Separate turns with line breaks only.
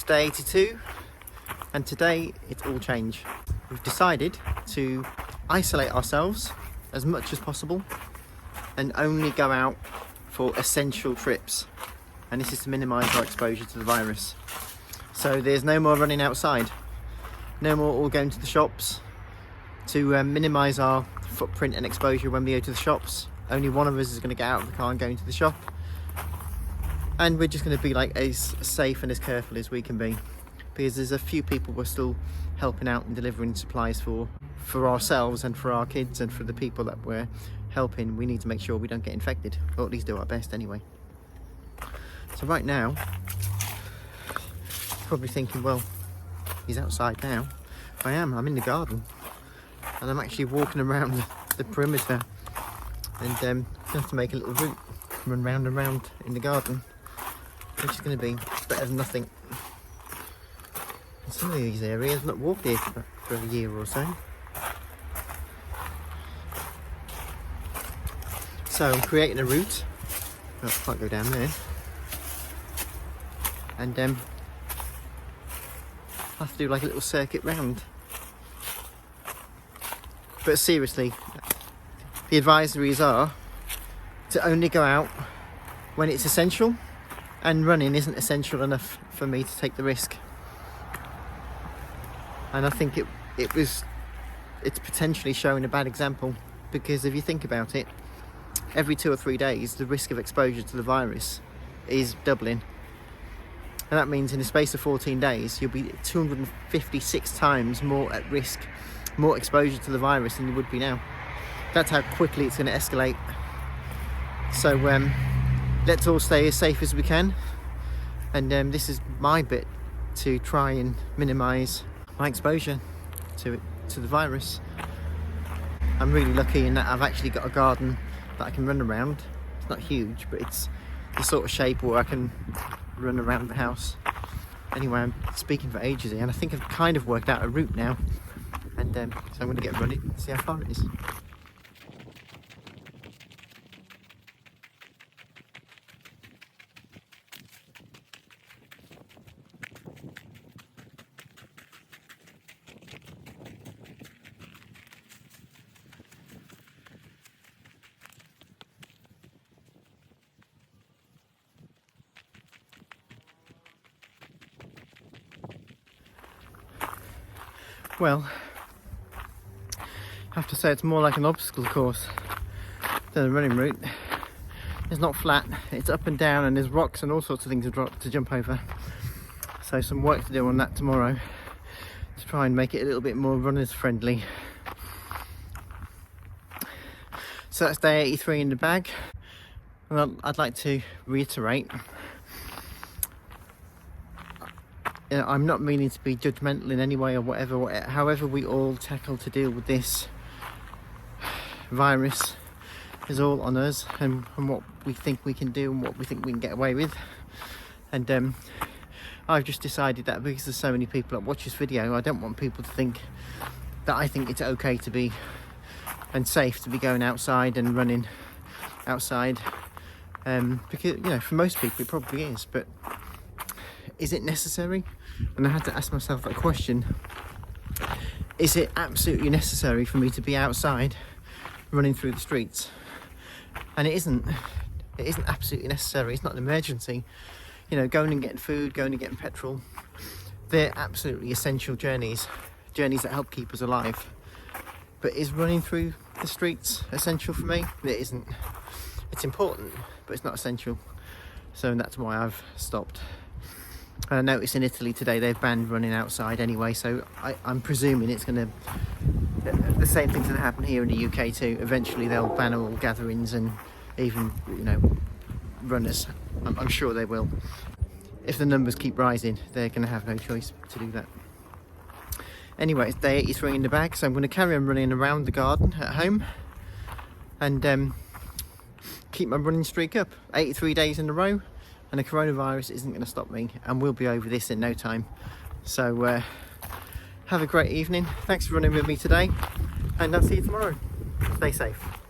It's day 82 and today it's all change. We've decided to isolate ourselves as much as possible and only go out for essential trips, and this is to minimise our exposure to the virus. So there's no more running outside, no more all going to the shops. To minimise our footprint and exposure when we go to the shops, only one of us is going to get out of the car and go into the shop, and we're just going to be like as safe and as careful as we can be, because there's a few people we're still helping out and delivering supplies for ourselves and for our kids and for the people that we're helping. We need to make sure we don't get infected, or at least do our best anyway. So right now, probably thinking, well, he's outside now. I'm in the garden, and I'm actually walking around the perimeter, and have to make a little route, run round and round in the garden, which is going to be better than nothing. In some of these areas, I've not walked here for a year or so. So I'm creating a route. I can't go down there, and I have to do like a little circuit round. But seriously, the advisories are to only go out when it's essential, and running isn't essential enough for me to take the risk. And I think it's potentially showing a bad example, because if you think about it, every 2 or 3 days the risk of exposure to the virus is doubling, and that means in the space of 14 days you'll be 256 times more at risk, more exposure to the virus than you would be now. That's how quickly it's going to escalate. So let's all stay as safe as we can, and this is my bit to try and minimise my exposure to the virus. I'm really lucky in that I've actually got a garden that I can run around. It's not huge, but it's the sort of shape where I can run around the house. Anyway, I'm speaking for ages here, and I think I've kind of worked out a route now, and so I'm going to get running and see how far it is. Well, I have to say it's more like an obstacle course than a running route. It's not flat, it's up and down, and there's rocks and all sorts of things to jump over. So some work to do on that tomorrow to try and make it a little bit more runners friendly. So that's day 83 in the bag. And I'd like to reiterate, I'm not meaning to be judgmental in any way or whatever. However we all tackle to deal with this virus is all on us, and what we think we can do and what we think we can get away with. And I've just decided that because there's so many people that watch this video, I don't want people to think that I think it's okay to be and safe to be going outside and running outside, because for most people it probably is, but is it necessary? And I had to ask myself that question. Is it absolutely necessary for me to be outside running through the streets? And it isn't. It isn't absolutely necessary. It's not an emergency. Going and getting food, going and getting petrol, they're absolutely essential journeys that help keep us alive. But is running through the streets essential for me? It isn't. It's important, but it's not essential. So that's why I've stopped. I noticed in Italy today they've banned running outside anyway, so I'm presuming it's going to, the same thing's going to happen here in the UK too. Eventually they'll ban all gatherings and even runners. I'm sure they will. If the numbers keep rising, they're going to have no choice to do that. Anyway, it's day 83 in the bag, so I'm going to carry on running around the garden at home and keep my running streak up. 83 days in a row. And the coronavirus isn't going to stop me, and we'll be over this in no time. So have a great evening. Thanks for running with me today, and I'll see you tomorrow. Stay safe.